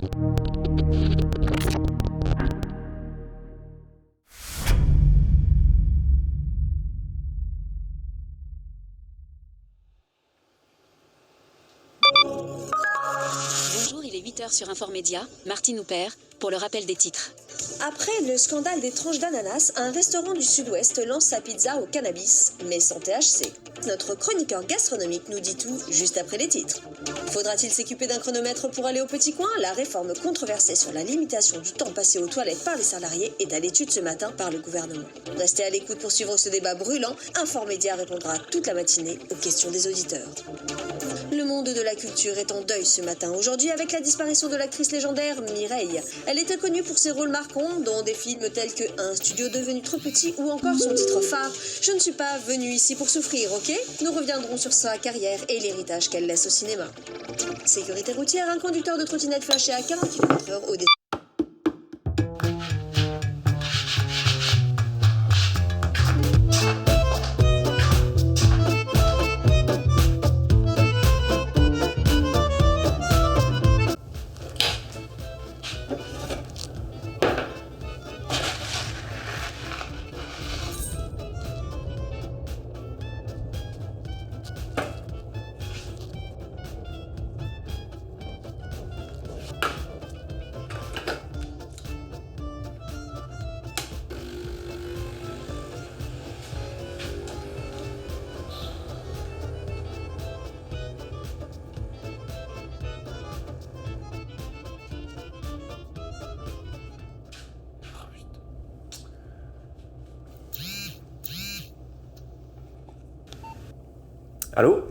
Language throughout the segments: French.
Bonjour, il est 8h sur Informédia. Martine Houpert, pour le rappel des titres. Après le scandale des tranches d'ananas, un restaurant du Sud-Ouest lance sa pizza au cannabis, mais sans THC. Notre chroniqueur gastronomique nous dit tout juste après les titres. Faudra-t-il s'équiper d'un chronomètre pour aller au petit coin? La réforme controversée sur la limitation du temps passé aux toilettes par les salariés est à l'étude ce matin par le gouvernement. Restez à l'écoute pour suivre ce débat brûlant. Informédia répondra toute la matinée aux questions des auditeurs. Le monde de la culture est en deuil ce matin. Aujourd'hui, avec la disparition de l'actrice légendaire Mireille. Elle était connue pour ses rôles marquants dans des films tels que Un studio devenu trop petit ou encore son titre phare Je ne suis pas venue ici pour souffrir, ok? Nous reviendrons sur sa carrière et l'héritage qu'elle laisse au cinéma. Sécurité routière, un conducteur de trottinette flashé à 40 km/h au Allô?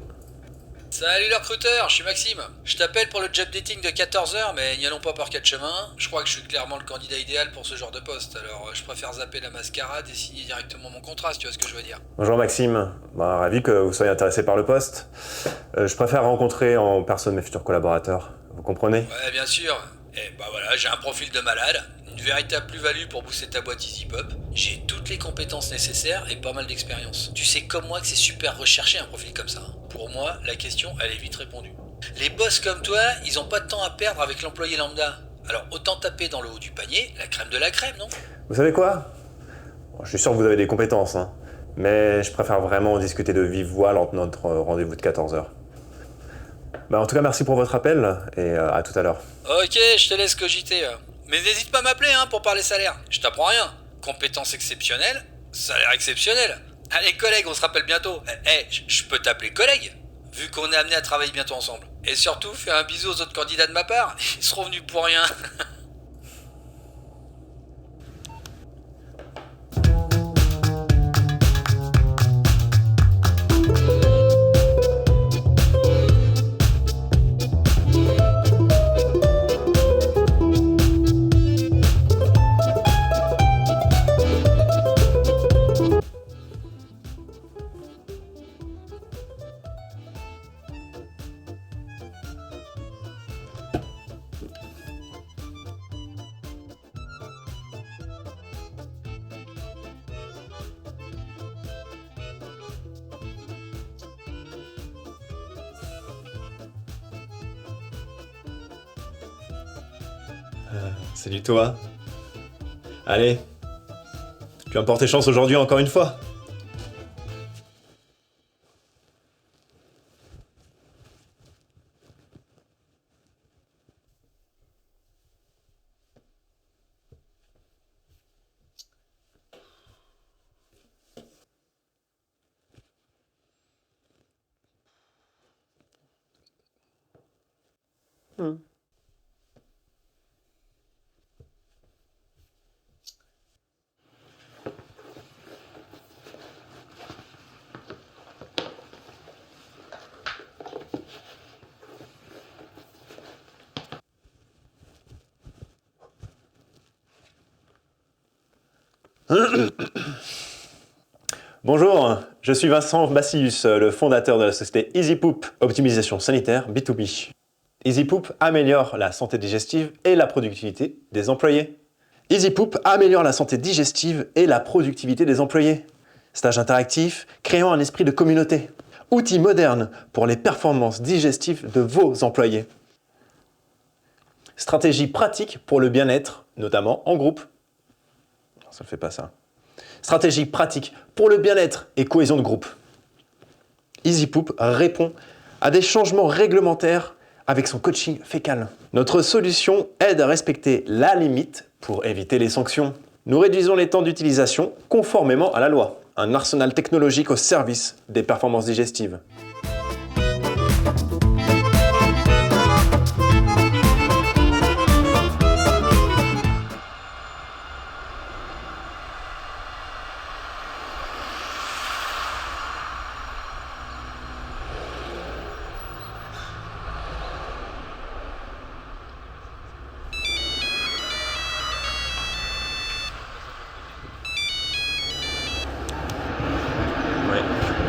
Salut le recruteur, je suis Maxime. Je t'appelle pour le job dating de 14h, mais n'y allons pas par quatre chemins. Je crois que je suis clairement le candidat idéal pour ce genre de poste, alors je préfère zapper la mascarade et signer directement mon contrat, si tu vois ce que je veux dire. Bonjour Maxime, ravi que vous soyez intéressé par le poste. Je préfère rencontrer en personne mes futurs collaborateurs, vous comprenez? Ouais, bien sûr. Et bah voilà, j'ai un profil de malade, une véritable plus-value pour booster ta boîte Easy Pop. J'ai toutes les compétences nécessaires et pas mal d'expérience. Tu sais comme moi que c'est super recherché un profil comme ça. Pour moi, la question, elle est vite répondue. Les boss comme toi, ils ont pas de temps à perdre avec l'employé lambda. Alors autant taper dans le haut du panier, la crème de la crème, non? Vous savez quoi? Bon, je suis sûr que vous avez des compétences, hein, mais je préfère vraiment discuter de vive voix lors de notre rendez-vous de 14h. En tout cas, merci pour votre appel et à tout à l'heure. Ok, je te laisse cogiter. Mais n'hésite pas à m'appeler pour parler salaire. Je t'apprends rien. Compétences exceptionnelles, salaire exceptionnel. Allez collègues, on se rappelle bientôt. Je peux t'appeler collègue, vu qu'on est amené à travailler bientôt ensemble. Et surtout, fais un bisou aux autres candidats de ma part. Ils seront venus pour rien. Salut toi. Allez, tu vas me porter chance aujourd'hui encore une fois. Bonjour, je suis Vincent Bassius, le fondateur de la société EasyPoop, optimisation sanitaire B2B. EasyPoop améliore la santé digestive et la productivité des employés. EasyPoop améliore la santé digestive et la productivité des employés. Stage interactif, créant un esprit de communauté. Outils modernes pour les performances digestives de vos employés. Stratégie pratique pour le bien-être, notamment en groupe. Ça ne fait pas ça. Stratégie pratique pour le bien-être et cohésion de groupe. EasyPoop répond à des changements réglementaires avec son coaching fécal. Notre solution aide à respecter la limite pour éviter les sanctions. Nous réduisons les temps d'utilisation conformément à la loi. Un arsenal technologique au service des performances digestives.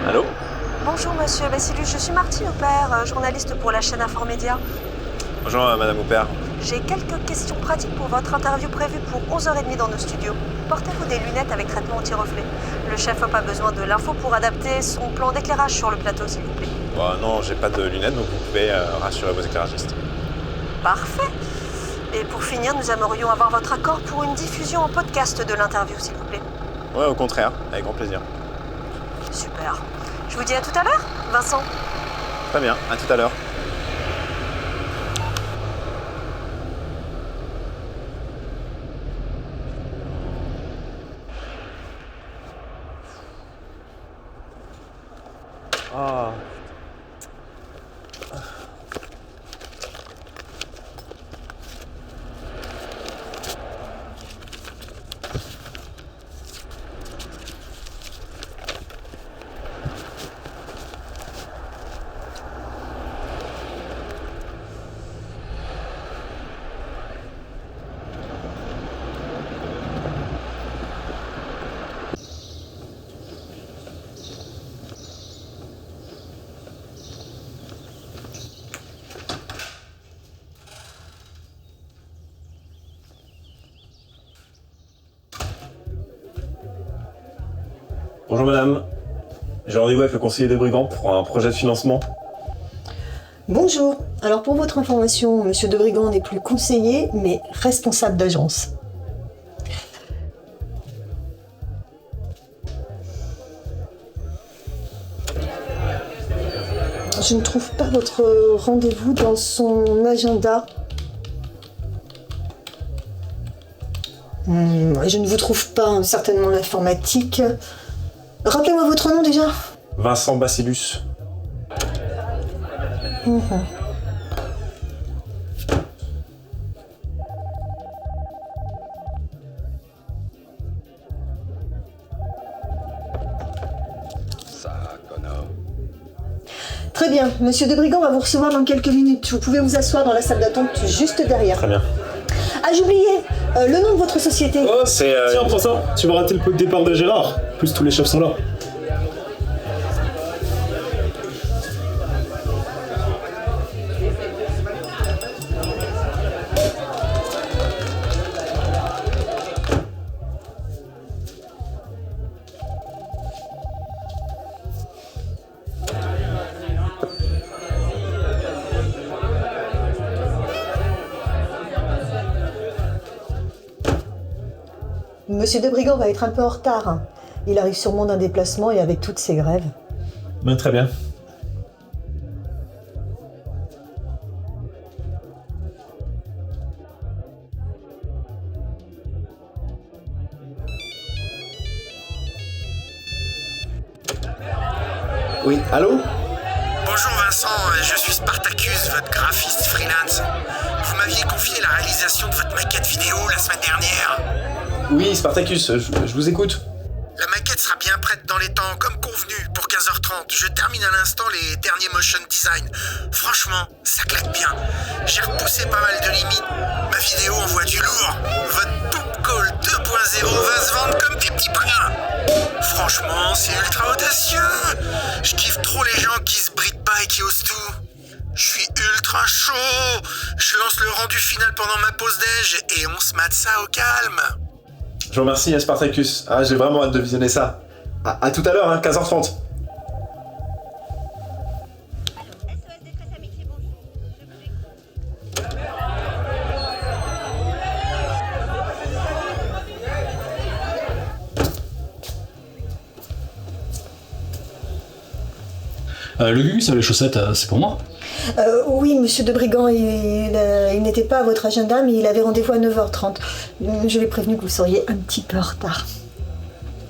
Allô? Bonjour monsieur Bassilus, je suis Martine Aupert, journaliste pour la chaîne Informédia. Bonjour Madame Aupert. J'ai quelques questions pratiques pour votre interview prévue pour 11h30 dans nos studios. Portez-vous des lunettes avec traitement anti-reflet. Le chef n'a pas besoin de l'info pour adapter son plan d'éclairage sur le plateau, s'il vous plaît. Non, j'ai pas de lunettes, donc vous pouvez rassurer vos éclairagistes. Parfait. Et pour finir, nous aimerions avoir votre accord pour une diffusion en podcast de l'interview, s'il vous plaît. Ouais, au contraire, avec grand plaisir. Super. Je vous dis à tout à l'heure, Vincent. Très bien, à tout à l'heure. Ah. Bonjour madame, j'ai rendez-vous avec le conseiller des brigands pour un projet de financement. Bonjour. Alors pour votre information, Monsieur Debrigand n'est plus conseiller, mais responsable d'agence. Je ne trouve pas votre rendez-vous dans son agenda. Je ne vous trouve pas, certainement l'informatique. Rappelez-moi votre nom déjà. Vincent Bassilus. Très bien, Monsieur Debrigand va vous recevoir dans quelques minutes. Vous pouvez vous asseoir dans la salle d'attente juste derrière. Très bien. Ah, j'ai oublié le nom de votre société. Oh, c'est... Tiens, prends ça, tu vas rater le pot de départ de Gérard. En plus, tous les chefs sont là. Monsieur Debrigand va être un peu en retard. Il arrive sûrement d'un déplacement et avec toutes ces grèves. Très bien. Oui, allô? Bonjour Vincent, je suis Spartacus, votre graphiste freelance. Vous m'aviez confié la réalisation de votre maquette vidéo la semaine dernière. Oui, Spartacus, je vous écoute. La maquette sera bien prête dans les temps, comme convenu, pour 15h30. Je termine à l'instant les derniers motion design. Franchement, ça claque bien. J'ai repoussé pas mal de limites. Ma vidéo envoie du lourd. Votre Poop Call 2.0 va se vendre comme des petits pains. Franchement, c'est ultra audacieux. Je kiffe trop les gens qui se brident pas et qui osent tout. Je suis ultra chaud. Je lance le rendu final pendant ma pause déj et on se mate ça au calme. Je vous remercie, Spartacus. Ah, j'ai vraiment hâte de visionner ça. À tout à l'heure, 15h30. Le Gugus, les chaussettes, c'est pour moi? Oui, monsieur de Brigand, il n'était pas à votre agenda, mais il avait rendez-vous à 9h30. Je l'ai prévenu que vous seriez un petit peu en retard.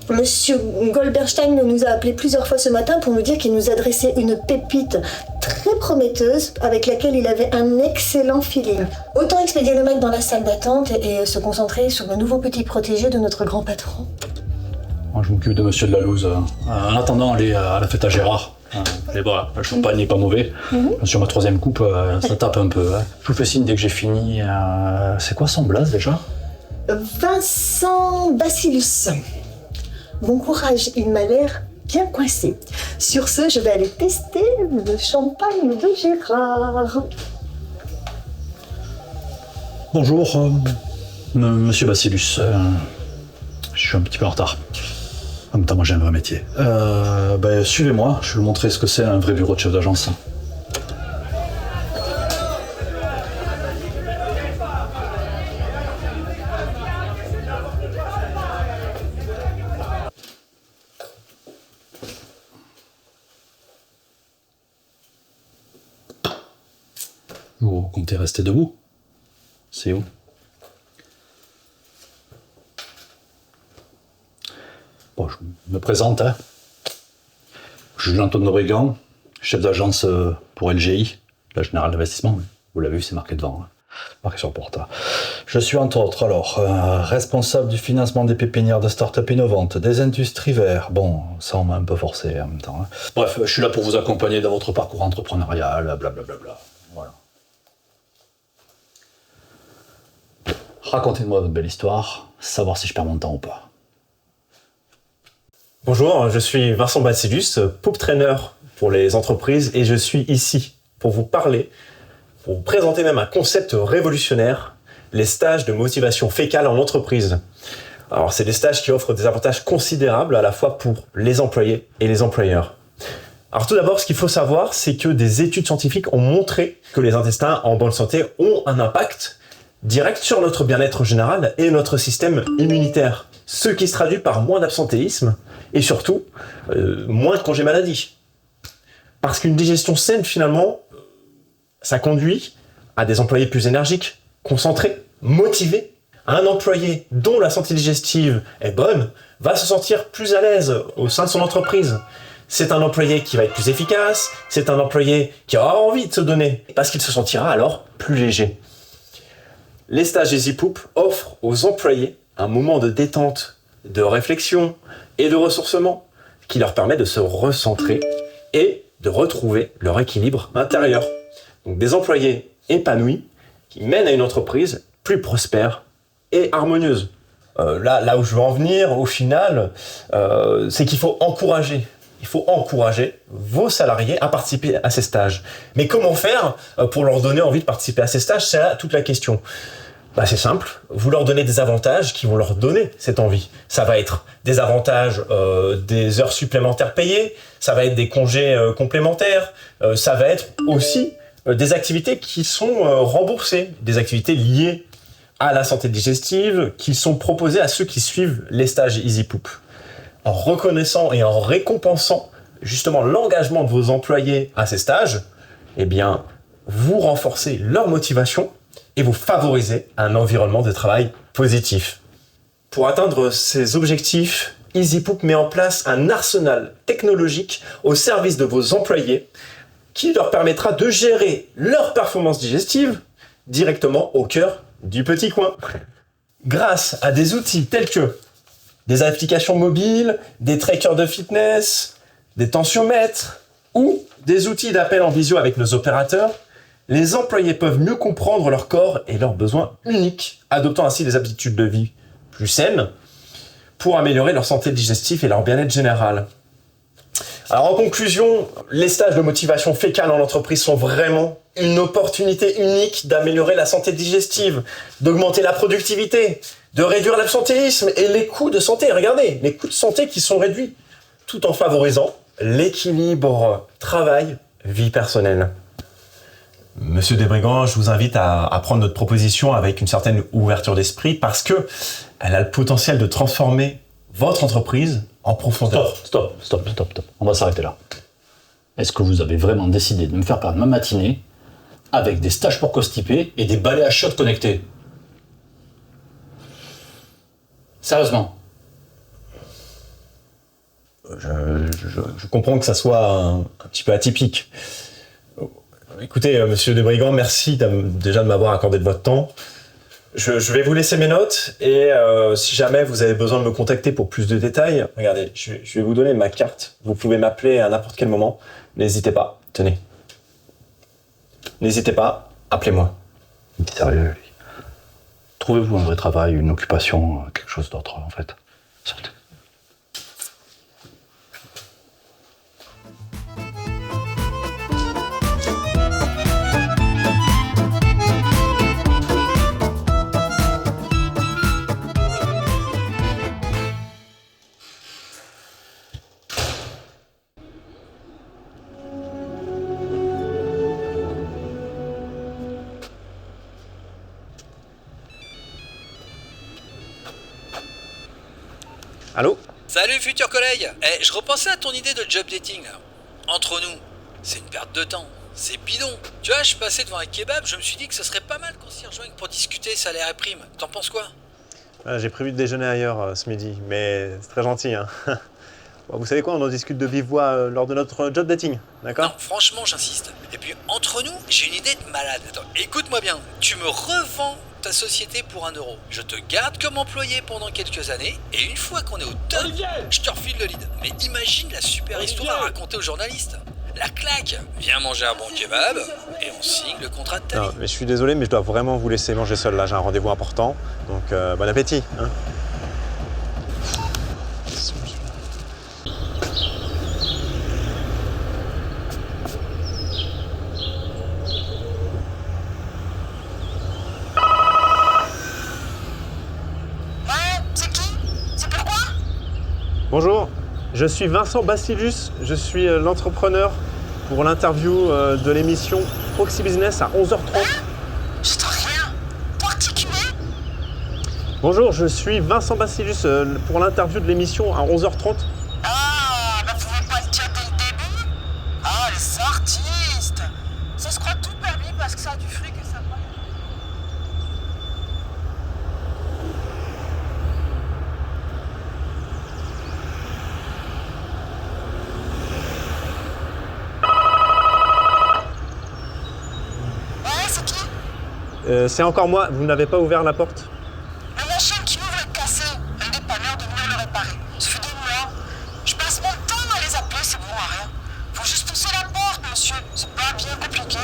Monsieur Goldberstein nous a appelé plusieurs fois ce matin pour nous dire qu'il nous adressait une pépite très prometteuse avec laquelle il avait un excellent feeling. Autant expédier le mec dans la salle d'attente et se concentrer sur le nouveau petit protégé de notre grand patron. Moi, je m'occupe de monsieur de la Louse. En attendant, aller à la fête à Gérard. Et voilà, le champagne n'est pas mauvais. Sur ma 3e coupe, ça tape un peu. Je vous fais signe dès que j'ai fini. C'est quoi son blaze déjà? Vincent Bacillus. Bon courage, il m'a l'air bien coincé. Sur ce, je vais aller tester le champagne de Gérard. Bonjour, monsieur Bacillus. Je suis un petit peu en retard. En même temps, moi j'ai un vrai métier. Suivez-moi, je vais vous montrer ce que c'est un vrai bureau de chef d'agence. Vous comptez rester debout? C'est où? Bon, je me présente, hein. Julien-Antoine de Brigand, chef d'agence pour LGI, la Générale d'Investissement. Vous l'avez vu, c'est marqué devant, hein. Marqué sur le porte. Je suis entre autres, responsable du financement des pépinières de start-up innovantes, des industries vertes. Bon, ça on m'a un peu forcé en même temps, hein. Bref, je suis là pour vous accompagner dans votre parcours entrepreneurial, blablabla. Voilà. Racontez-moi votre belle histoire, savoir si je perds mon temps ou pas. Bonjour, je suis Vincent Bacillus, Poop Trainer pour les entreprises et je suis ici pour vous parler, pour vous présenter même un concept révolutionnaire, les stages de motivation fécale en entreprise. Alors c'est des stages qui offrent des avantages considérables à la fois pour les employés et les employeurs. Alors tout d'abord, ce qu'il faut savoir, c'est que des études scientifiques ont montré que les intestins en bonne santé ont un impact direct sur notre bien-être général et notre système immunitaire, ce qui se traduit par moins d'absentéisme et surtout moins de congés maladie. Parce qu'une digestion saine, finalement, ça conduit à des employés plus énergiques, concentrés, motivés. Un employé dont la santé digestive est bonne va se sentir plus à l'aise au sein de son entreprise. C'est un employé qui va être plus efficace, c'est un employé qui aura envie de se donner, parce qu'il se sentira alors plus léger. Les stages EasyPoop offrent aux employés un moment de détente, de réflexion et de ressourcement qui leur permet de se recentrer et de retrouver leur équilibre intérieur. Donc des employés épanouis qui mènent à une entreprise plus prospère et harmonieuse. Là où je veux en venir, au final, c'est qu'il faut encourager. Il faut encourager vos salariés à participer à ces stages. Mais comment faire pour leur donner envie de participer à ces stages? C'est là toute la question. C'est simple, vous leur donnez des avantages qui vont leur donner cette envie. Ça va être des avantages, des heures supplémentaires payées, ça va être des congés complémentaires, ça va être aussi des activités qui sont remboursées, des activités liées à la santé digestive qui sont proposées à ceux qui suivent les stages EasyPoop. En reconnaissant et en récompensant justement l'engagement de vos employés à ces stages, eh bien, vous renforcez leur motivation et vous favorisez un environnement de travail positif. Pour atteindre ces objectifs, EasyPoop met en place un arsenal technologique au service de vos employés qui leur permettra de gérer leur performance digestive directement au cœur du petit coin. Grâce à des outils tels que des applications mobiles, des trackers de fitness, des tensiomètres ou des outils d'appel en visio avec nos opérateurs, les employés peuvent mieux comprendre leur corps et leurs besoins uniques, adoptant ainsi des habitudes de vie plus saines pour améliorer leur santé digestive et leur bien-être général. Alors en conclusion, les stages de motivation fécale en entreprise sont vraiment une opportunité unique d'améliorer la santé digestive, d'augmenter la productivité, de réduire l'absentéisme et les coûts de santé. Regardez, les coûts de santé qui sont réduits, tout en favorisant l'équilibre travail-vie personnelle. Monsieur Desbrigand, je vous invite à prendre notre proposition avec une certaine ouverture d'esprit parce que elle a le potentiel de transformer votre entreprise en profondeur. Stop. On va s'arrêter là. est-ce que vous avez vraiment décidé de me faire perdre ma matinée avec des stages pour constipés et des balais à chiottes connectés? Sérieusement. Je comprends que ça soit un petit peu atypique. Écoutez, monsieur de Brigand, merci déjà de m'avoir accordé de votre temps. Je vais vous laisser mes notes et si jamais vous avez besoin de me contacter pour plus de détails, regardez, je vais vous donner ma carte. Vous pouvez m'appeler à n'importe quel moment. N'hésitez pas. Tenez. N'hésitez pas, appelez-moi. Il est sérieux, lui. Trouvez-vous un vrai travail, une occupation, quelque chose d'autre, en fait. Sortez. Allô? Salut futur collègue. Je repensais à ton idée de job dating là. Entre nous, c'est une perte de temps. C'est bidon. Tu vois, je passais devant un kebab, je me suis dit que ce serait pas mal qu'on s'y rejoigne pour discuter salaire et prime. T'en penses quoi? J'ai prévu de déjeuner ailleurs ce midi, mais c'est très gentil. Hein. Bon, vous savez quoi, on en discute de vive voix lors de notre job dating, d'accord? Non, franchement, j'insiste. Et puis, entre nous, j'ai une idée de malade. Attends, écoute-moi bien. Tu me revends ta société pour 1 euro. Je te garde comme employé pendant quelques années, et une fois qu'on est au top, je te refile le lead. Mais imagine la super histoire à raconter aux journalistes. La claque. Viens manger un bon kebab, et on signe le contrat de ta vie. Non, mais je suis désolé, mais je dois vraiment vous laisser manger seul. Là, j'ai un rendez-vous important, donc bon appétit. Hein. Bonjour, je suis Vincent Bacillus, je suis l'entrepreneur pour l'interview de l'émission Proxy Business à 11h30. Je t'en rien. Particulier. Bonjour, je suis Vincent Bacillus pour l'interview de l'émission à 11h30. Ah, bah vous pouvez pas le dire dès le début. Ah, les artistes. Ça se croit tout permis parce que ça a du fric et ça va. C'est encore moi, vous n'avez pas ouvert la porte? La machine qui m'ouvre est cassée. Un dépanneur de venir le réparer. Ça fait 2 mois. Je passe mon temps à les appeler, c'est bon à rien. Faut juste pousser la porte, monsieur. C'est pas bien compliqué.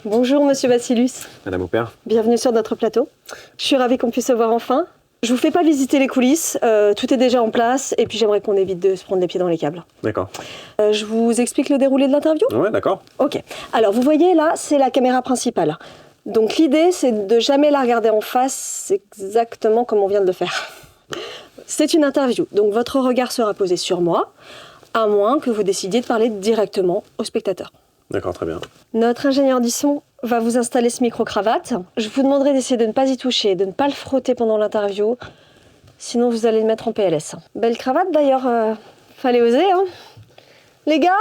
Bonjour Monsieur Bacillus, Madame Aupert. bienvenue sur notre plateau. Je suis ravie qu'on puisse se voir enfin. Je vous fais pas visiter les coulisses, tout est déjà en place et puis j'aimerais qu'on évite de se prendre les pieds dans les câbles. D'accord. Je vous explique le déroulé de l'interview ? Ouais, d'accord. Ok. Alors vous voyez là, c'est la caméra principale. Donc l'idée c'est de jamais la regarder en face exactement comme on vient de le faire. C'est une interview, donc votre regard sera posé sur moi, à moins que vous décidiez de parler directement au spectateur. D'accord, très bien. Notre ingénieur du son va vous installer ce micro-cravate. Je vous demanderai d'essayer de ne pas y toucher, de ne pas le frotter pendant l'interview. Sinon, vous allez le mettre en PLS. Belle cravate d'ailleurs, fallait oser, hein. Les gars,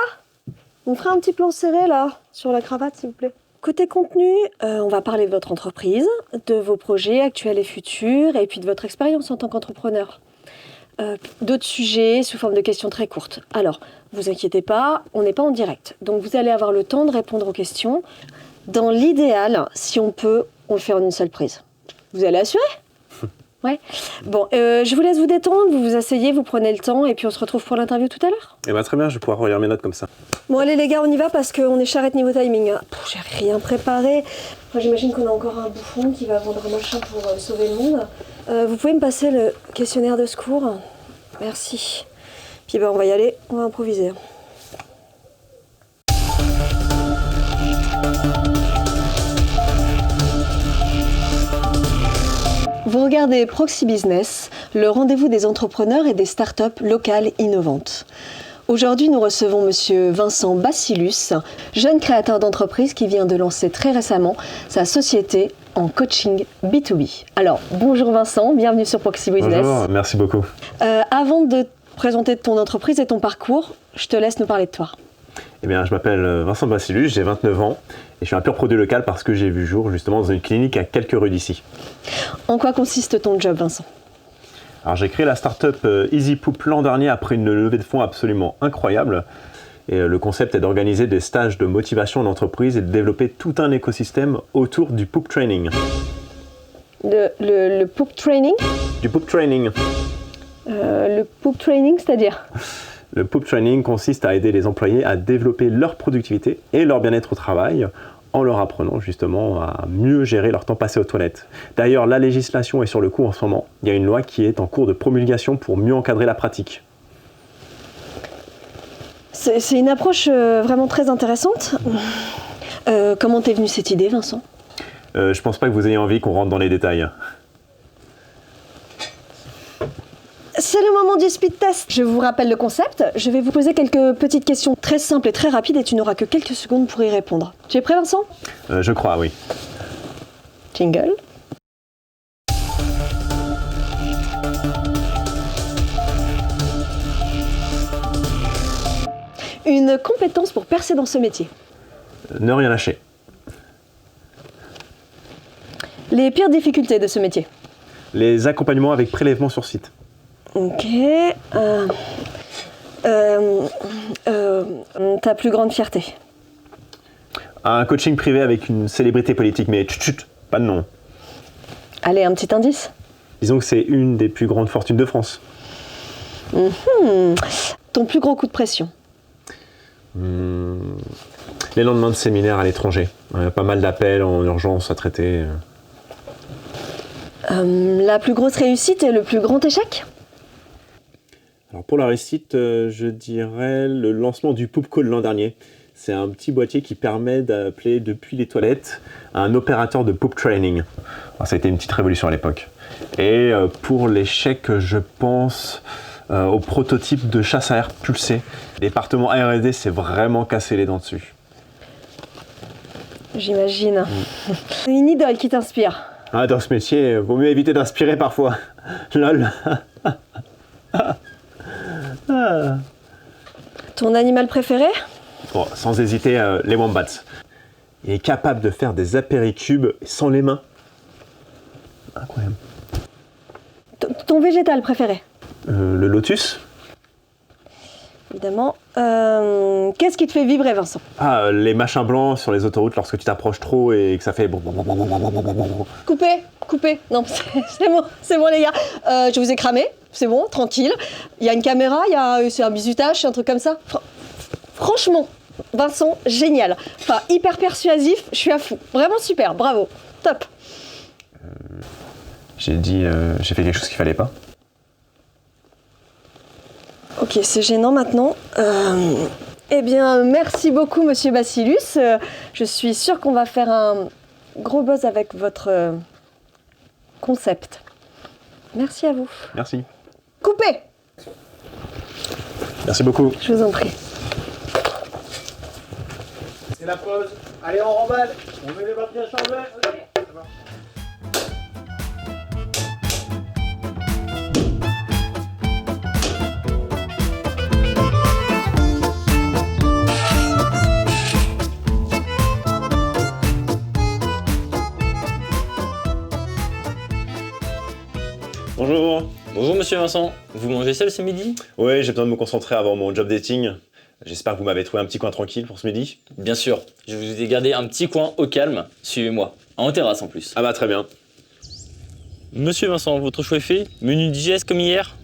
on ferait un petit plan serré là, sur la cravate s'il vous plaît. Côté contenu, on va parler de votre entreprise, de vos projets actuels et futurs, et puis de votre expérience en tant qu'entrepreneur. D'autres sujets sous forme de questions très courtes. Alors, vous inquiétez pas, on n'est pas en direct. Donc vous allez avoir le temps de répondre aux questions. Dans l'idéal, si on peut, on le fait en une seule prise. Vous allez assurer ? Ouais. Bon, je vous laisse vous détendre, vous vous asseyez, vous prenez le temps, et puis on se retrouve pour l'interview tout à l'heure. Eh ben très bien, je vais pouvoir relire mes notes comme ça. Bon allez les gars, on y va parce qu'on est charrette niveau timing. J'ai rien préparé. Moi, j'imagine qu'on a encore un bouffon qui va vendre un machin pour sauver le monde. Vous pouvez me passer le questionnaire de secours ? Merci. Puis on va y aller, on va improviser. Vous regardez Proxy Business, le rendez-vous des entrepreneurs et des startups locales innovantes. Aujourd'hui, nous recevons Monsieur Vincent Bacillus, jeune créateur d'entreprise qui vient de lancer très récemment sa société en coaching B2B. Alors, bonjour Vincent, bienvenue sur Proxy Business. Bonjour, merci beaucoup. Avant de te présenter ton entreprise et ton parcours, je te laisse nous parler de toi. Eh bien, je m'appelle Vincent Bacillus, j'ai 29 ans et je suis un pur produit local parce que j'ai vu jour justement dans une clinique à quelques rues d'ici. En quoi consiste ton job, Vincent ? Alors, j'ai créé la start-up EasyPoop l'an dernier après une levée de fonds absolument incroyable. Et le concept est d'organiser des stages de motivation en entreprise et de développer tout un écosystème autour du poop training. Le poop training ? Du poop training. Le poop training, c'est-à-dire ? Le poop training consiste à aider les employés à développer leur productivité et leur bien-être au travail en leur apprenant justement à mieux gérer leur temps passé aux toilettes. D'ailleurs, la législation est sur le coup en ce moment. Il y a une loi qui est en cours de promulgation pour mieux encadrer la pratique. C'est une approche vraiment très intéressante. Comment t'es venue cette idée, Vincent ? Je pense pas que vous ayez envie qu'on rentre dans les détails. C'est le moment du speed test. Je vous rappelle le concept. Je vais vous poser quelques petites questions très simples et très rapides et tu n'auras que quelques secondes pour y répondre. Tu es prêt, Vincent ? Je crois, oui. Jingle. Une compétence pour percer dans ce métier. Ne rien lâcher. Les pires difficultés de ce métier. Les accompagnements avec prélèvement sur site. Ok. Ta plus grande fierté. Un coaching privé avec une célébrité politique, mais chut, chut, pas de nom. Allez, un petit indice. Disons que c'est une des plus grandes fortunes de France. Ton plus gros coup de pression. Les lendemains de séminaires à l'étranger. Pas mal d'appels en urgence à traiter. La plus grosse réussite et le plus grand échec. Alors pour la réussite, je dirais le lancement du Poop Call l'an dernier. C'est un petit boîtier qui permet d'appeler depuis les toilettes un opérateur de poop training. Alors, ça a été une petite révolution à l'époque. Et pour l'échec, je pense au prototype de chasse à air pulsé. Le département R&D s'est vraiment cassé les dents dessus. J'imagine. Une idole qui t'inspire. Ah, dans ce métier, vaut mieux éviter d'inspirer parfois. Lol. Ton animal préféré ? Bon, sans hésiter, les wombats. Il est capable de faire des apéricubes sans les mains. Incroyable. Ton végétal préféré ? Le lotus. Évidemment. Qu'est-ce qui te fait vibrer, Vincent ? Ah, les machins blancs sur les autoroutes lorsque tu t'approches trop et que ça fait... Coupez. Non, c'est bon les gars. Je vous ai cramé, c'est bon, tranquille. Il y a une caméra, c'est un bizutage, un truc comme ça. Franchement, Vincent, génial. Enfin, hyper persuasif, je suis à fond. Vraiment super, bravo, top. J'ai fait quelque chose qu'il fallait pas. Ok, c'est gênant maintenant. Eh bien, merci beaucoup, Monsieur Bacillus. Je suis sûre qu'on va faire un gros buzz avec votre concept. Merci à vous. Merci. Coupez ! Merci beaucoup. Je vous en prie. C'est la pause. Allez, on remballe. On met les papiers à changer. Allez. Bonjour. Bonjour Monsieur Vincent, vous mangez seul ce midi ? Oui, j'ai besoin de me concentrer avant mon job dating. J'espère que vous m'avez trouvé un petit coin tranquille pour ce midi. Bien sûr, je vous ai gardé un petit coin au calme, suivez-moi, en terrasse en plus. Ah bah très bien. Monsieur Vincent, votre choix est fait ? Menu digeste comme hier ?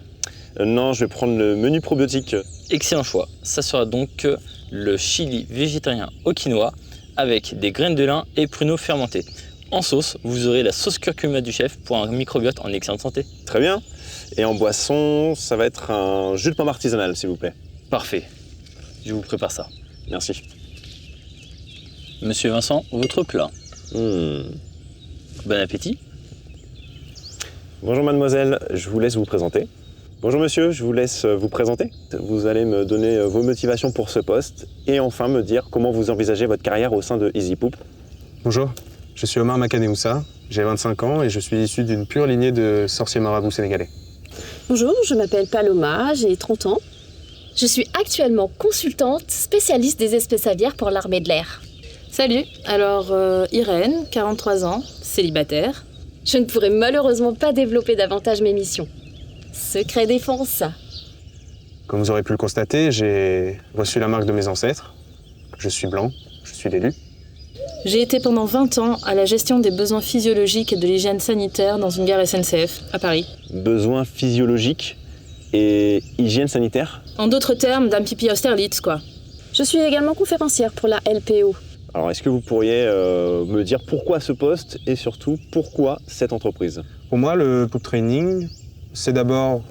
Non, je vais prendre le menu probiotique. Excellent choix, ça sera donc le chili végétarien au quinoa avec des graines de lin et pruneaux fermentés. En sauce, vous aurez la sauce curcuma du chef pour un microbiote en excellente santé. Très bien. Et en boisson, ça va être un jus de pomme artisanal, s'il vous plaît. Parfait, je vous prépare ça. Merci. Monsieur Vincent, votre plat. Bon appétit. Bonjour mademoiselle, je vous laisse vous présenter. Bonjour monsieur, je vous laisse vous présenter. Vous allez me donner vos motivations pour ce poste et enfin me dire comment vous envisagez votre carrière au sein de EasyPoop. Bonjour, je suis Omar Makanemoussa, j'ai 25 ans et je suis issu d'une pure lignée de sorciers marabouts sénégalais. Bonjour, je m'appelle Paloma, j'ai 30 ans. Je suis actuellement consultante spécialiste des espèces aviaires pour l'armée de l'air. Salut, alors Irène, 43 ans, célibataire. Je ne pourrai malheureusement pas développer davantage mes missions. Secret défense. Comme vous aurez pu le constater, j'ai reçu la marque de mes ancêtres. Je suis blanc, je suis l'élu. J'ai été pendant 20 ans à la gestion des besoins physiologiques et de l'hygiène sanitaire dans une gare SNCF, à Paris. Besoins physiologiques et hygiène sanitaire? En d'autres termes, d'un pipi Austerlitz, quoi. Je suis également conférencière pour la LPO. Alors, est-ce que vous pourriez me dire pourquoi ce poste et surtout pourquoi cette entreprise? Pour moi, le Poop Training, c'est d'abord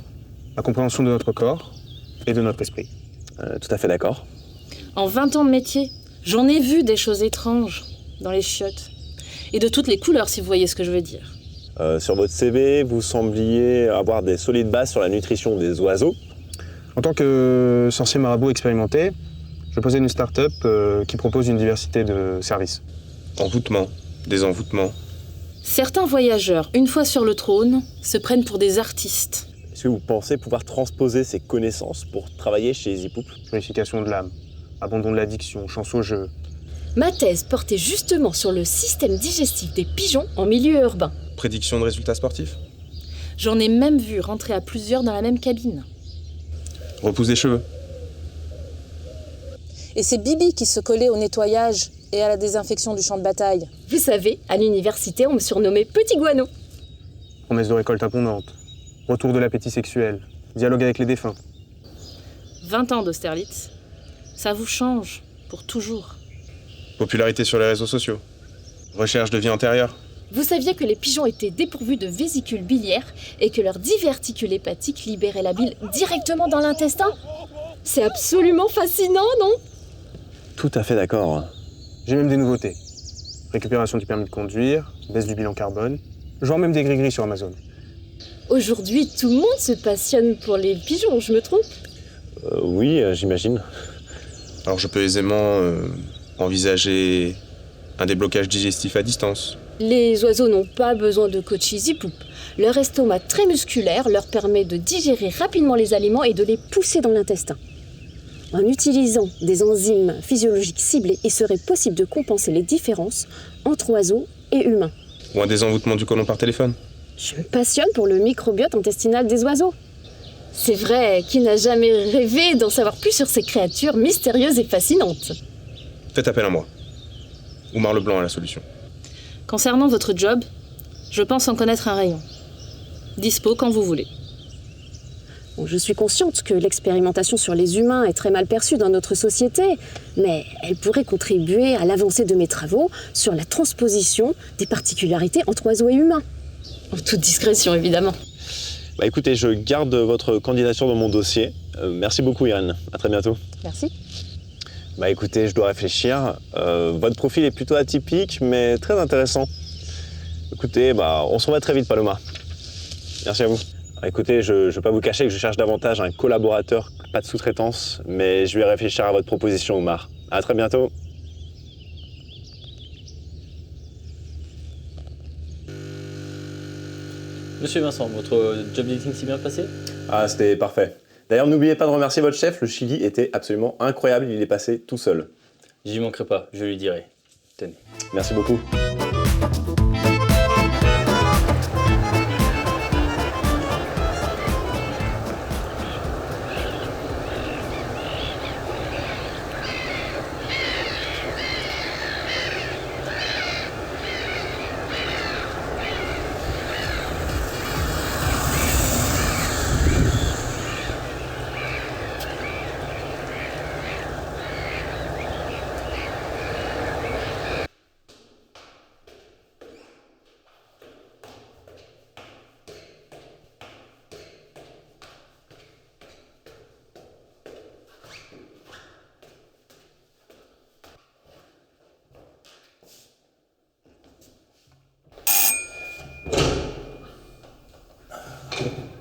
la compréhension de notre corps et de notre esprit. Tout à fait d'accord. En 20 ans de métier, j'en ai vu des choses étranges dans les chiottes. Et de toutes les couleurs, si vous voyez ce que je veux dire. Sur votre CV, vous sembliez avoir des solides bases sur la nutrition des oiseaux. En tant que sorcier marabout expérimenté, je possède une start-up qui propose une diversité de services. Envoûtement, désenvoûtement. Certains voyageurs, une fois sur le trône, se prennent pour des artistes. Est-ce que vous pensez pouvoir transposer ces connaissances pour travailler chez EasyPoop? Purification de l'âme, abandon de l'addiction, chance au jeu. Ma thèse portait justement sur le système digestif des pigeons en milieu urbain. Prédiction de résultats sportifs. J'en ai même vu rentrer à plusieurs dans la même cabine. Repousse des cheveux. Et c'est Bibi qui se collait au nettoyage et à la désinfection du champ de bataille. Vous savez, à l'université, on me surnommait Petit Guano. Promesse de récolte abondante, retour de l'appétit sexuel, dialogue avec les défunts. 20 ans d'Austerlitz, ça vous change pour toujours. Popularité sur les réseaux sociaux. Recherche de vie antérieure. Vous saviez que les pigeons étaient dépourvus de vésicules biliaires et que leur diverticule hépatique libérait la bile directement dans l'intestin? C'est absolument fascinant, non? Tout à fait d'accord. J'ai même des nouveautés. Récupération du permis de conduire, baisse du bilan carbone, genre même des gris-gris sur Amazon. Aujourd'hui, tout le monde se passionne pour les pigeons, je me trompe? Oui, j'imagine. Alors je peux aisément envisager un déblocage digestif à distance. Les oiseaux n'ont pas besoin de coach EasyPoop. Leur estomac très musculaire leur permet de digérer rapidement les aliments et de les pousser dans l'intestin. En utilisant des enzymes physiologiques ciblées, il serait possible de compenser les différences entre oiseaux et humains. Ou un désenvoûtement du côlon par téléphone. Je me passionne pour le microbiote intestinal des oiseaux. C'est vrai, qui n'a jamais rêvé d'en savoir plus sur ces créatures mystérieuses et fascinantes? Faites appel à moi. Oumar Leblanc a la solution. Concernant votre job, je pense en connaître un rayon. Dispo quand vous voulez. Bon, je suis consciente que l'expérimentation sur les humains est très mal perçue dans notre société, mais elle pourrait contribuer à l'avancée de mes travaux sur la transposition des particularités entre oiseaux et humains. En toute discrétion, évidemment. Bah écoutez, je garde votre candidature dans mon dossier. Merci beaucoup Irène, à très bientôt. Merci. Bah écoutez, je dois réfléchir. Votre profil est plutôt atypique, mais très intéressant. Écoutez, on se revoit très vite Paloma. Merci à vous. Alors, écoutez, je ne vais pas vous cacher que je cherche davantage un collaborateur, pas de sous-traitance, mais je vais réfléchir à votre proposition Omar. À très bientôt. Monsieur Vincent, votre job dating s'est bien passé? Ah, c'était parfait. D'ailleurs, n'oubliez pas de remercier votre chef, le chili était absolument incroyable, il est passé tout seul. J'y manquerai pas, je lui dirai. Tenez. Merci beaucoup.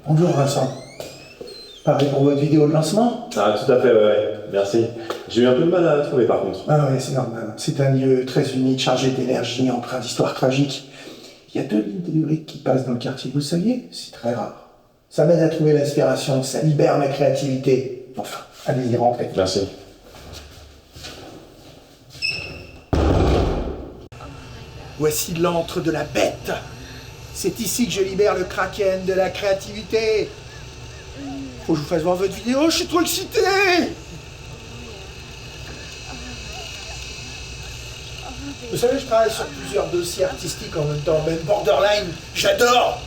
Bonjour Vincent. Pareil pour votre vidéo de lancement? Ah, tout à fait, ouais. Merci. J'ai eu un peu de mal à la trouver, par contre. Ah ouais, c'est normal. C'est un lieu très humide, chargé d'énergie, empreint d'histoires tragiques. Il y a 2 lignes telluriques qui passent dans le quartier, vous le saviez? C'est très rare. Ça m'aide à trouver l'inspiration, ça libère ma créativité. Enfin, allez-y, rentrez. Merci. Voici l'antre de la bête. C'est ici que je libère le kraken de la créativité. Faut que je vous fasse voir votre vidéo, je suis trop excité. Vous savez, je travaille sur plusieurs dossiers artistiques en même temps, même borderline, j'adore.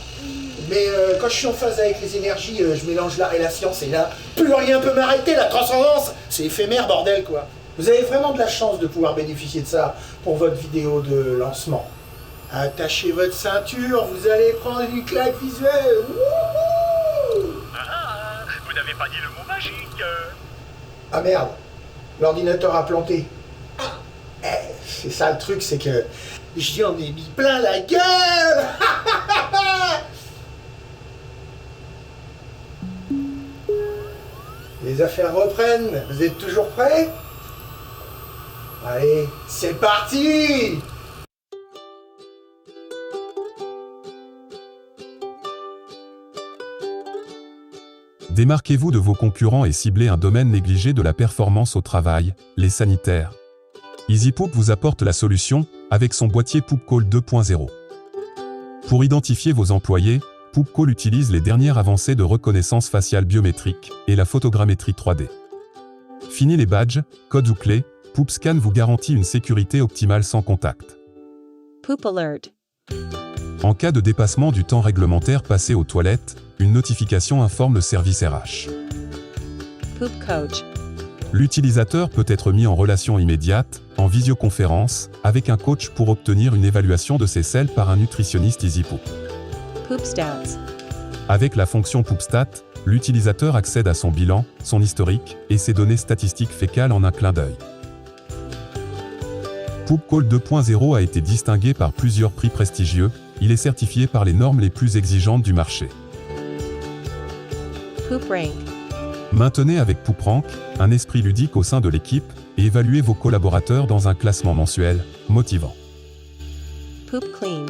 Mais quand je suis en phase avec les énergies, je mélange l'art et la science, et là, plus rien peut m'arrêter, la transcendance, c'est éphémère, bordel, quoi. Vous avez vraiment de la chance de pouvoir bénéficier de ça pour votre vidéo de lancement. Attachez votre ceinture, vous allez prendre une claque visuelle. Wouhou! Vous n'avez pas dit le mot magique. Ah merde, l'ordinateur a planté. C'est ça le truc, c'est que j'en ai mis plein la gueule. Les affaires reprennent, vous êtes toujours prêts? Allez, c'est parti! Démarquez-vous de vos concurrents et ciblez un domaine négligé de la performance au travail, les sanitaires. EasyPoop vous apporte la solution avec son boîtier PoopCall 2.0. Pour identifier vos employés, PoopCall utilise les dernières avancées de reconnaissance faciale biométrique et la photogrammétrie 3D. Fini les badges, codes ou clés, PoopScan vous garantit une sécurité optimale sans contact. Poop Alert. En cas de dépassement du temps réglementaire passé aux toilettes, une notification informe le service RH. Poop Coach. L'utilisateur peut être mis en relation immédiate, en visioconférence, avec un coach pour obtenir une évaluation de ses selles par un nutritionniste EasyPoop. Poop Stats. Avec la fonction PoopStat, l'utilisateur accède à son bilan, son historique et ses données statistiques fécales en un clin d'œil. PoopCall 2.0 a été distingué par plusieurs prix prestigieux, il est certifié par les normes les plus exigeantes du marché. PoopRank. Maintenez avec PoopRank un esprit ludique au sein de l'équipe et évaluez vos collaborateurs dans un classement mensuel, motivant. Poop Clean.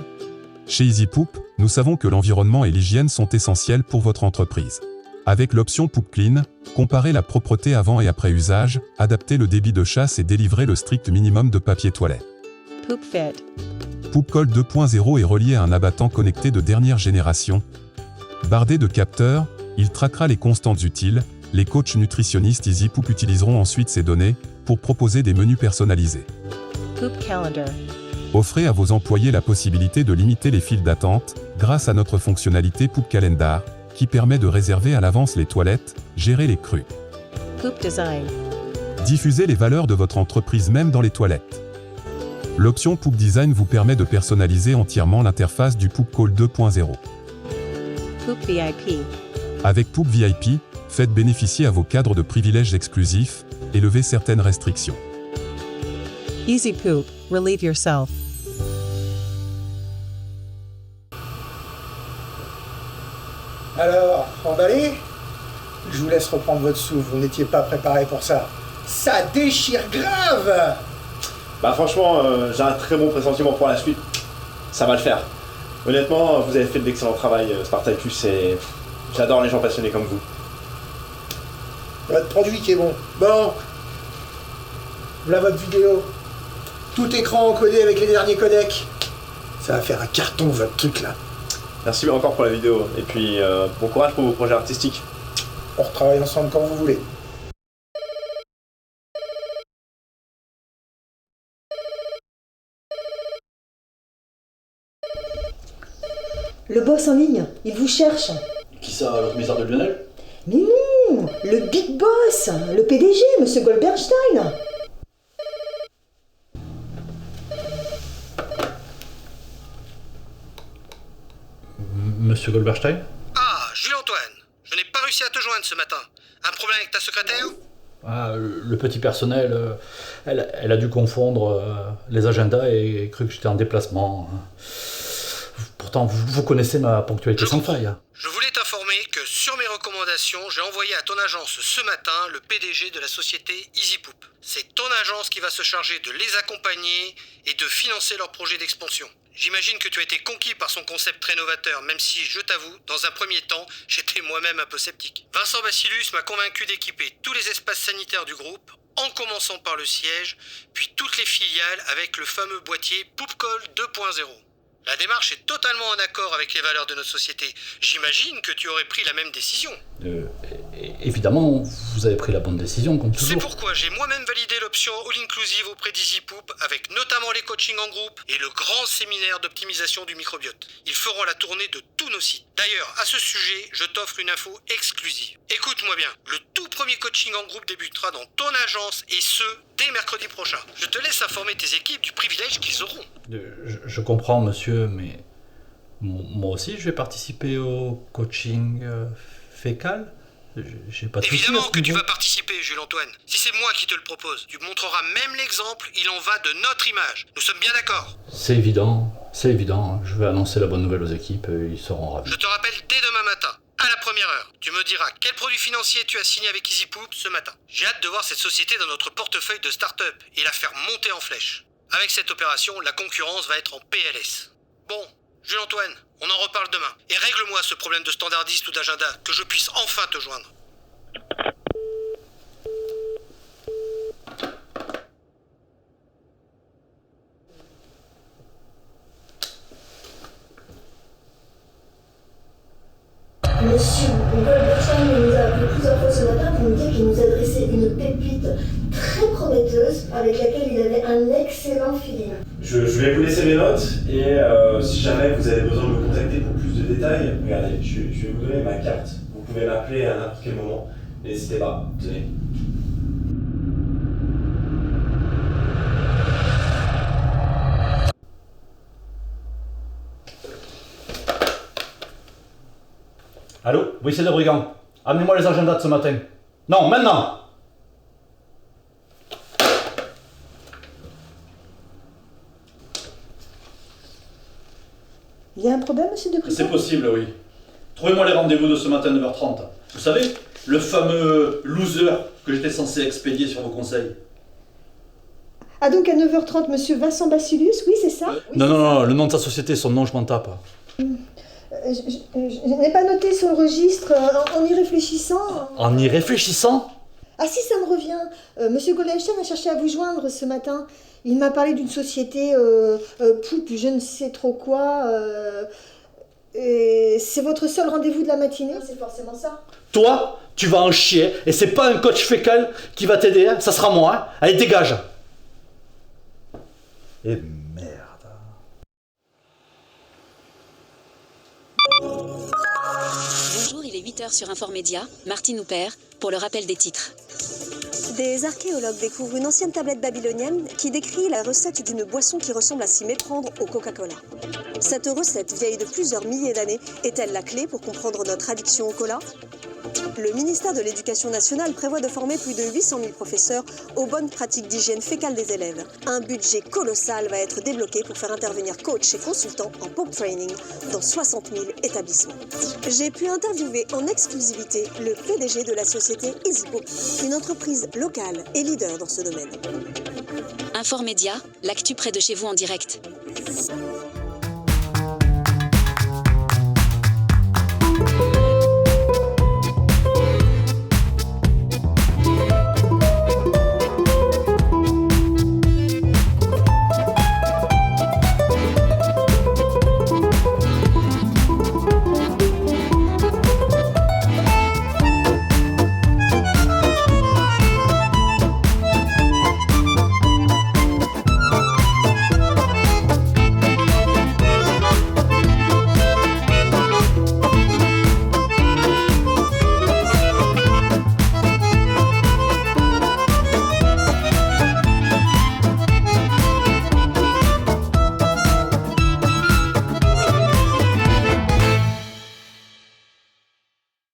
Chez EasyPoop, nous savons que l'environnement et l'hygiène sont essentiels pour votre entreprise. Avec l'option Poop Clean, comparez la propreté avant et après usage, adaptez le débit de chasse et délivrez le strict minimum de papier toilette. Poop Fit. PoopCall 2.0 est relié à un abattant connecté de dernière génération. Bardé de capteurs, il traquera les constantes utiles. Les coachs nutritionnistes EasyPoop utiliseront ensuite ces données pour proposer des menus personnalisés. Poop Calendar. Offrez à vos employés la possibilité de limiter les files d'attente grâce à notre fonctionnalité Poop Calendar, qui permet de réserver à l'avance les toilettes, gérer les crues. Poop Design. Diffusez les valeurs de votre entreprise même dans les toilettes. L'option Poop Design vous permet de personnaliser entièrement l'interface du PoopCall 2.0. Poop VIP. Avec Poop VIP, faites bénéficier à vos cadres de privilèges exclusifs et levez certaines restrictions. EasyPoop. Relieve yourself. Alors, emballé? Je vous laisse reprendre votre souffle, vous n'étiez pas préparé pour ça. Ça déchire grave! Bah franchement, j'ai un très bon pressentiment pour la suite. Ça va le faire. Honnêtement, vous avez fait de l'excellent travail, Spartacus, et j'adore les gens passionnés comme vous. Votre produit qui est bon. Bon. Voilà votre vidéo. Tout écran encodé avec les derniers codecs. Ça va faire un carton, votre truc là. Merci encore pour la vidéo, et puis bon courage pour vos projets artistiques. On retravaille ensemble quand vous voulez. Le boss en ligne, il vous cherche. Qui ça, l'autre misère de Lionel? Mais non, le big boss, le PDG, monsieur Goldberstein. Monsieur Goldberstein? Ah, Jules-Antoine, je n'ai pas réussi à te joindre ce matin. Un problème avec ta secrétaire? Ah, le petit personnel, elle a dû confondre les agendas et cru que j'étais en déplacement. Pourtant, vous connaissez ma ponctualité sans faille. Je voulais t'informer que sur mes recommandations, j'ai envoyé à ton agence ce matin le PDG de la société EasyPoop. C'est ton agence qui va se charger de les accompagner et de financer leur projet d'expansion. J'imagine que tu as été conquis par son concept très novateur, même si, je t'avoue, dans un premier temps, j'étais moi-même un peu sceptique. Vincent Bacillus m'a convaincu d'équiper tous les espaces sanitaires du groupe, en commençant par le siège, puis toutes les filiales avec le fameux boîtier PoopCall 2.0. La démarche est totalement en accord avec les valeurs de notre société. J'imagine que tu aurais pris la même décision. Évidemment, vous avez pris la bonne décision, comme toujours. C'est pourquoi j'ai moi-même validé l'option all-inclusive auprès d'EasyPoop, avec notamment les coachings en groupe et le grand séminaire d'optimisation du microbiote. Ils feront la tournée de tous nos sites. D'ailleurs, à ce sujet, je t'offre une info exclusive. Écoute-moi bien, le tout premier coaching en groupe débutera dans ton agence, et ce, dès mercredi prochain. Je te laisse informer tes équipes du privilège qu'ils auront. Je comprends, monsieur, mais moi aussi, je vais participer au coaching fécal. J'ai pas de soucis Évidemment à ce que tu niveau. vas participer, Jules-Antoine. Si c'est moi qui te le propose, tu montreras même l'exemple, il en va de notre image. Nous sommes bien d'accord? C'est évident. Je vais annoncer la bonne nouvelle aux équipes, ils seront ravis. Je te rappelle dès demain matin, à la première heure. Tu me diras quel produit financier tu as signé avec EasyPoop ce matin. J'ai hâte de voir cette société dans notre portefeuille de start-up et la faire monter en flèche. Avec cette opération, la concurrence va être en PLS. Bon, Jules-Antoine, on en reparle demain. Et règle-moi ce problème de standardiste ou d'agenda, que je puisse enfin te joindre. Monsieur Goldstein nous a appelé plusieurs fois ce matin pour nous dire qu'il nous adressait une pépite très prometteuse avec laquelle il avait un excellent feeling. Je vais vous laisser mes notes et si jamais vous avez besoin de me contacter pour plus de détails, regardez, je vais vous donner ma carte. Vous pouvez m'appeler à n'importe quel moment. N'hésitez pas, tenez. Allô, policier de brigand. Amenez-moi les agendas de ce matin. Non, maintenant. Il y a un problème, monsieur de C'est possible, oui. Trouvez-moi les rendez-vous de ce matin 9h30. Vous savez, le fameux loser que j'étais censé expédier sur vos conseils. Ah donc à 9h30, monsieur Vincent Bacillus, oui c'est ça oui, Non, le nom de sa société, son nom, je m'en tape. Je n'ai pas noté sur le registre, en y réfléchissant... En y réfléchissant? Ah si, ça me revient. Monsieur Goldstein a cherché à vous joindre ce matin. Il m'a parlé d'une société Poop, je ne sais trop quoi. Et c'est votre seul rendez-vous de la matinée, c'est forcément ça. Toi, tu vas en chier, et c'est pas un coach fécal qui va t'aider, hein. Ça sera moi. Hein. Allez, dégage. Et merde. Bonjour, il est 8h sur Informédia. Martine Houpert, pour le rappel des titres. Des archéologues découvrent une ancienne tablette babylonienne qui décrit la recette d'une boisson qui ressemble à s'y méprendre au Coca-Cola. Cette recette, vieille de plusieurs milliers d'années, est-elle la clé pour comprendre notre addiction au cola? Le ministère de l'Éducation nationale prévoit de former plus de 800 000 professeurs aux bonnes pratiques d'hygiène fécale des élèves. Un budget colossal va être débloqué pour faire intervenir coachs et consultants en Poop Training dans 60 000 établissements. J'ai pu interviewer en exclusivité le PDG de la société EasyPoop, une entreprise locale et leader dans ce domaine. Informédia, l'actu près de chez vous en direct.